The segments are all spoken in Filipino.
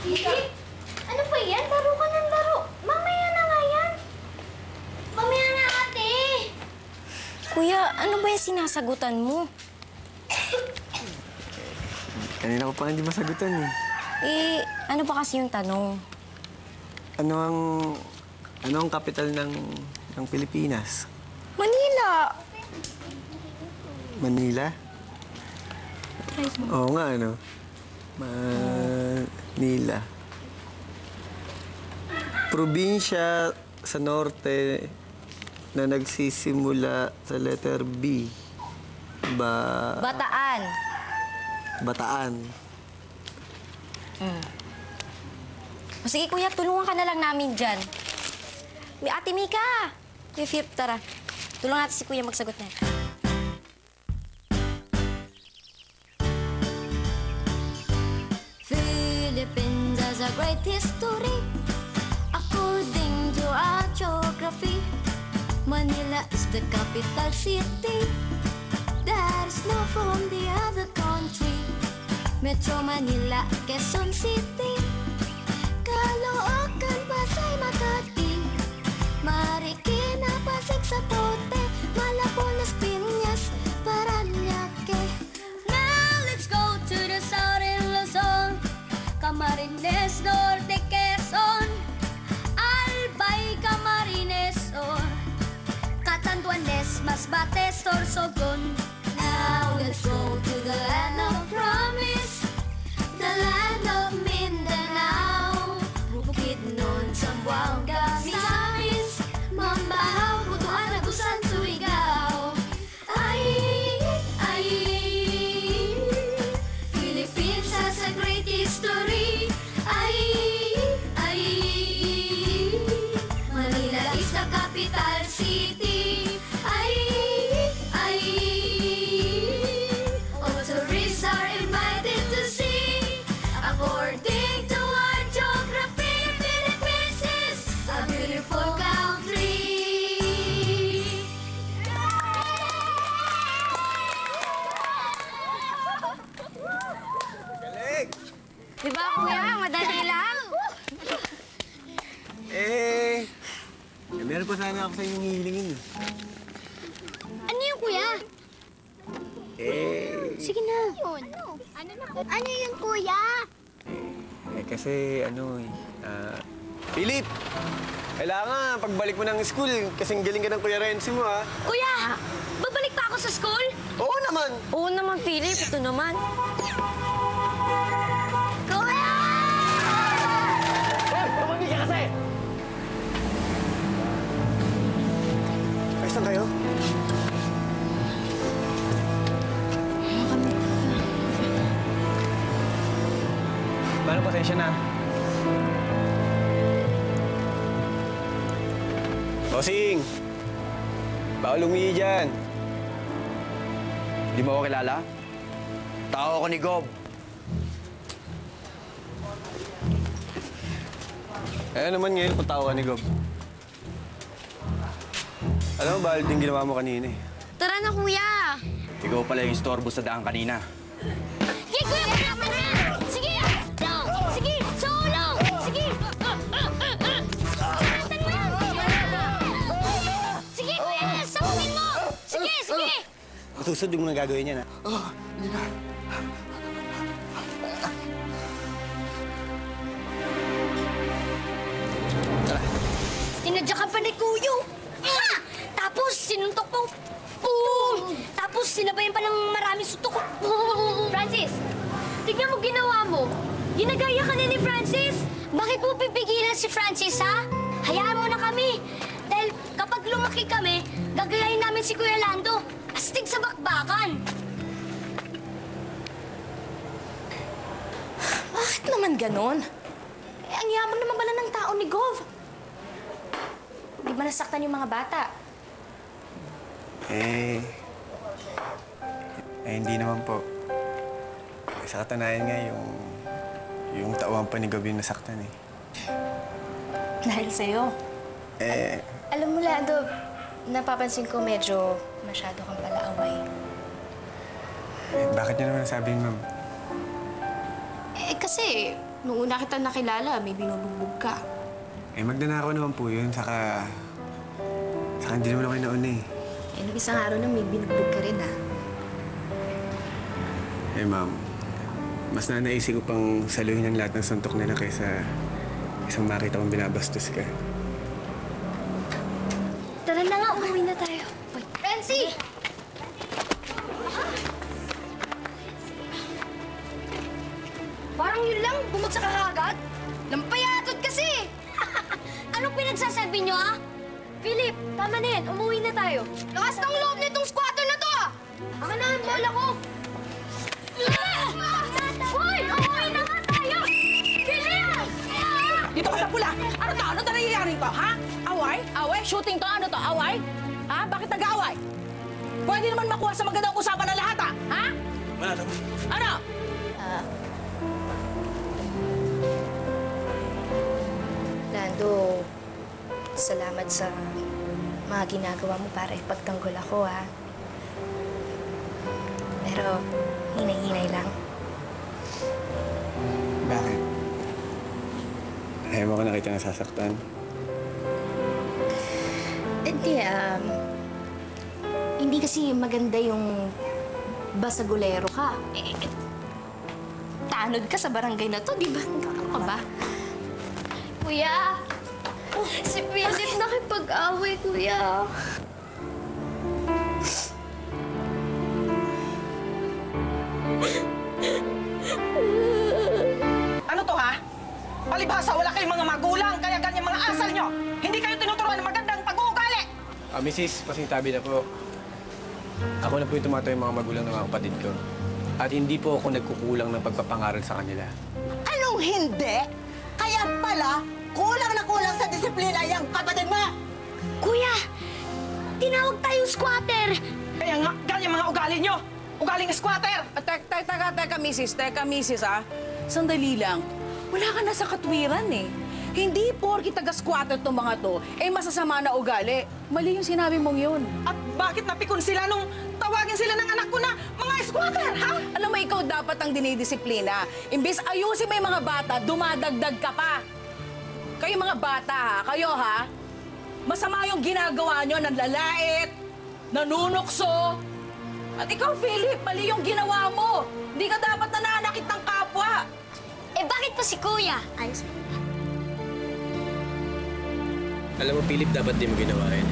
Philip! Ano pa yan? Laro ka ng laro. Mamaya na nga yan. Mamaya na, ate. Kuya, ano ba yung sinasagutan mo? Kanina ko pa hindi masagutan eh. Eh, ano ba kasi yung tanong? Ano ang kapital ng Pilipinas? Manila! Manila? Oo nga, ano? Manila. Probinsya sa norte na nagsisimula sa letter B. Bataan. Bataan. O sige, kuya, tulungan ka na lang namin dyan. Ate Mika! Kuya Philip, tara. Tulungan natin si kuya magsagot na. Philippines has a great history. According to our geography, Manila is the capital city. That is known from the other country. Metro Manila, Quezon City, Caloocan, Pasay, Makati, Marikina, Pasig, Zapote, Malabon, Las Piñas, Parañaque. Now let's go to the southern Luzon, Camarines Norte, Quezon, Albay, Camarines Sur, Catanduanes, Masbate, Sorsogon. Now let's go to the land of promise, the land of Mindanao, Bukidnon, Zamboanga, Misamis, Mambahaw, Butuan, Agusan, Surigao. Ay, Philippines has a great history. Ay, Manila is the capital city. Ay, all tourists are invited to see. According to our geography, Philippines is a beautiful country. Galing! Di ba, kuya? Madali lang. Meron pa sana ako sa inyong hihilingin eh. Ano yung kuya? Sige na. Ano yun, kuya? Kasi Philip! Kailangan pagbalik mo ng school, kasing galing ka ng Kuya Renzi mo, ha? Kuya, babalik pa ako sa school? Oo naman! Oo naman, Philip. Ito naman. Kuya! Hoy! Tumami ka kasi! Ayos lang kayo? Mano, pasensya na. Bossing! Bawal umihi dyan. Di mo ako kilala? Tao ako ni Gob. Naman ngayon kung tao ka ni Gob. Alam mo, bahal din ginawa mo kanina eh. Tara na, kuya. Ikaw pala yung istorbo sa daan kanina. Sige, kuya, panapan na! Sige! Sige! Sulong! Sige! Ingatan mo yan! Sige, kuya! Sabutin mo! Sige! Masusunod yung mga gagawin yan, ha? Tinadyakan pa ni Kuyo! Tapos sinuntok mo! Boom! Tapos sinabayan pa ng maraming sutok! Francis! Tignan mo ginawa mo! Ginagaya ka na ni Francis! Bakit mo pipigilan si Francis, ha? Hayaan mo na kami! Dahil kapag lumaki kami, gagayahin namin si Kuya Lando! Astig sa bakbakan! Bakit naman ganon? Eh, ang yaman naman pala ng tao ni Gov. Di ba nasaktan yung mga bata? Hindi naman po. Sa katunayan nga, yung tauhan pa ni Gob yung nasaktan eh. Dahil sa'yo. Alam mo, Lando, napapansin ko medyo masyado kang palaaway. Bakit niyo naman nasabi yun, ma'am? Eh kasi, nung una kita nakilala, may binubugbog ka. Eh, magnanakaw naman po yun. Saka hindi naman ako nauna eh. Eh, nung isang araw na may binugbog ka rin, ah. Eh, ma'am, mas nanaisip ko pang saluhin ang lahat ng suntok nila kaysa isang makita kong binabastos ka. Tara na nga, umuwi na tayo. Francie! Parang yun lang, bumagsak ka agad. Lampayatod kasi! Anong pinagsasabi niyo, ah? Philip, tama na yan. Umuwi na tayo. Lakas ng loob nitong squatter na to, ah! Akin na ang bola ko. Hoy! Umuwi na nga tayo! Philip! Dito ka sa pula! Ano to? Ano to nangyayari to, ha? Away? Away? Shooting to? Ano to? Away? Ha? Bakit nag-away? Pwede naman makuha sa magandang usapan ng lahat, ha? Wala, tama. Ano? Lando, salamat sa mga ginagawa mo para ipagtanggol ako, ha? Pero, hinay-hinay lang. Bakit? Ayaw mo ko nakita nasasaktan. Hindi kasi maganda yung basagulero ka. Tanod ka sa barangay na to, di ba? Ano ka ba? Kuya! Si Philip nakipag-away, kuya. Ano to, ha? Palibhasa, wala kayong mga magulang, kaya ganyan mga asal nyo. Hindi kayo tinuturuan ng magandang pag-uugali. Mrs., pasintabi na po. Ako na po yung tumatayo yung mga magulang ng mga kapatid ko. At hindi po ako nagkukulang ng pagpapangaral sa kanila. Anong hindi? Kaya pala, kulang na kulang sa disiplina yung kapatid mo! Kuya! Tinawag tayong squatter! Kaya nga, ganyan mga ugali nyo. Ugaling squatter. Teka, misis, ha? Sandali lang. Wala ka na sa katwiran, eh. Hindi porki taga-squatter tong mga to, eh masasama na ugali. Mali yung sinabi mong yun. At bakit napikon sila nung tawagin sila ng anak ko na mga squatter, ha? Alam mo, ikaw dapat ang dinidisiplina. Imbis ayusin mo yung mga bata, dumadagdag ka pa. Kayo mga bata, ha? Kayo, ha? Masama yung ginagawa nyo, nanlalait, nanunukso. At ikaw, Philip, mali yung ginawa mo. Hindi ka dapat nananakit ng kapwa. Eh, bakit pa si Kuya? Ayos mo. Alam mo, Philip, dapat di mo ginawa yun.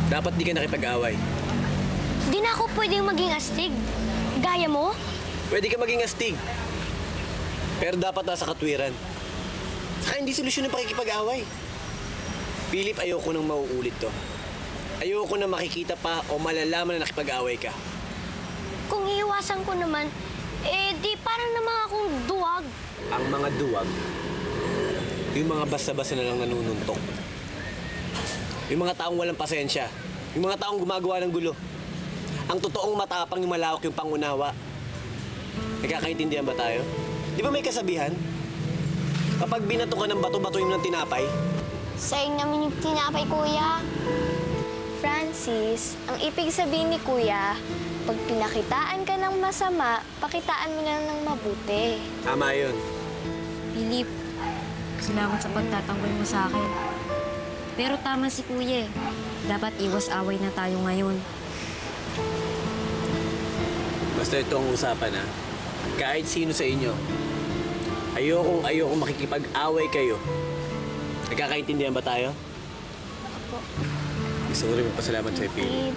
Dapat di ka nakipag-away. Di na ako pwedeng maging astig. Gaya mo? Pwede ka maging astig. Pero dapat nasa katwiran. Saka hindi solusyon ng pakikipag-away. Philip, ayoko nang mauulit to. Ayoko na makikita pa o malalaman na nakipag-away ka. Kung iiwasan ko naman, eh di parang naman akong duwag. Ang mga duwag, yung mga basta-basta na lang nanununtok. Yung mga taong walang pasensya. Yung mga taong gumagawa ng gulo. Ang totoong matapang yung malawak yung pangunawa. Nagkakaintindihan ba tayo? Di ba may kasabihan? Kapag binato ka ng bato-bato yung ng tinapay, Sayang namin yung tinapay, Kuya. Francis, ang ibig sabihin ni Kuya, pag pinakitaan ka ng masama, pakitaan mo na ng mabuti. tama yun. Philip, salamat sa pagtatanggol mo sa akin. Pero tama si Kuya eh. Dapat iwas away na tayo ngayon. Basta ito ang usapan, ha? Kahit sino sa inyo, ayokong makikipag-away kayo. Nagkakaintindihan ba tayo? Gusto ko rin magpasalamat sa'yo, Philip.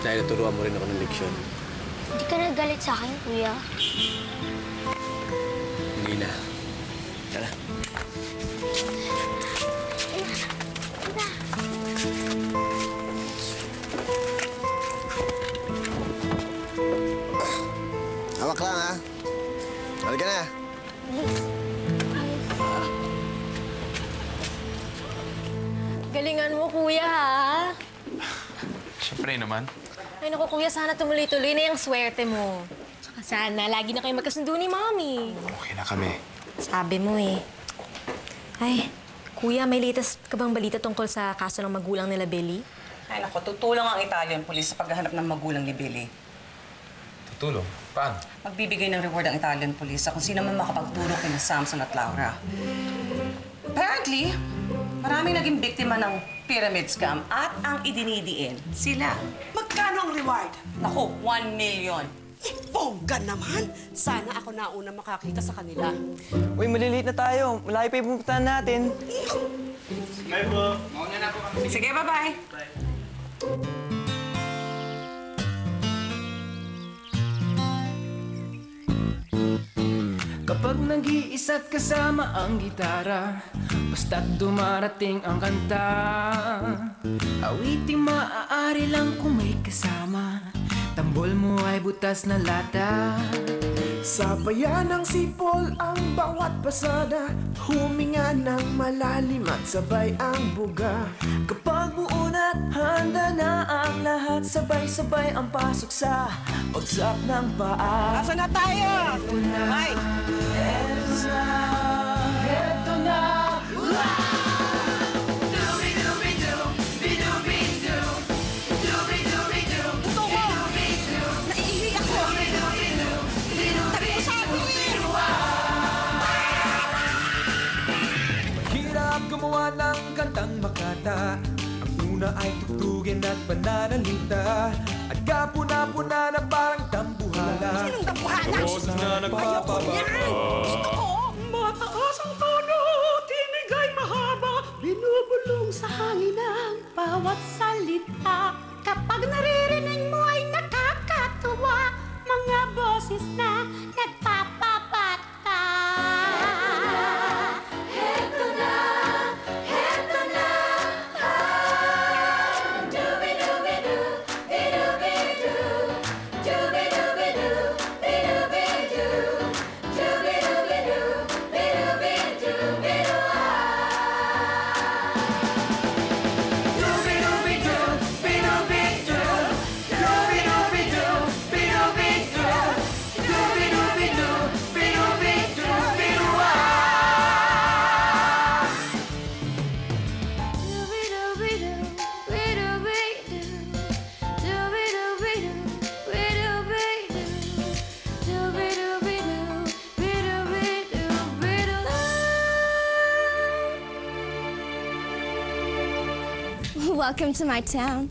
Dahil naturuan mo rin ako ng leksyon. Hindi ka nagalit sa akin, Kuya. Hindi na. Tara. Hawak lang, ha? Halika na. Galingan mo, Kuya, ha? Siyempre naman. Ay, naku, Kuya, sana tumuloy-tuloy na yung swerte mo. Tsaka sana, lagi na kayo magkasundo ni Mami. Okay na kami. Sabi mo eh. Ay, Kuya, may latest ka bang balita tungkol sa kaso ng magulang nila Billy? Ay, naku, tutulong ang Italian police sa paghahanap ng magulang ni Billy. Tulong? Paano? Magbibigay ng reward ang Italian police sa kung sino man makapagturo kina Samson at Laura. Apparently, maraming naging biktima ng pyramid scam at ang idinidiin sila. Magkano ang reward? Naku, 1 million. Bongga naman! Sana ako nauna makakita sa kanila. Uy, maliliit na tayo. Malayo pa yung pupuntahan natin. Sige, bye-bye. Kapag nag-iisa't kasama ang gitara, basta't dumarating ang kanta, awiting maaari lang kung may kasama, tambol mo ay butas na lata. Sabayan ng sipol ang bawat pasada, huminga ng malalim at sabay ang buga. Kapag buo na't handa na ang lahat, sabay-sabay ang pasok sa bagsak ng paa. Asa na tayo? Eto na, Ay! eto na, eto na. Gusto ko! Naiihi ako! Tabi ko sa akin eh! Mahirap gumawa ng kantang makata. Ang una ay tugtugin at pananalita, at kapuna-puna na parang tambuhala. Sinong dampuhala? Boses na nagpapababa. Gusto ko! Mataas ang tono, tinig ay mahaba, binubulong sa hangin ang bawat salita. Kapag naririnig mo ay nakakatuwa, mga boses na nagpapabata. Heto na, heto na, Dubi-dubi-du, bidu-bidu, Dubi-dubi-du, bidu-bidu, Dubi-dubi-du, bidu-bidu, Dubi-dubi-du, bidu-bidu, Dubi-dubi-du, bidu-bidu, Dubi-dubi-du, bidu-bidu, Welcome to my town.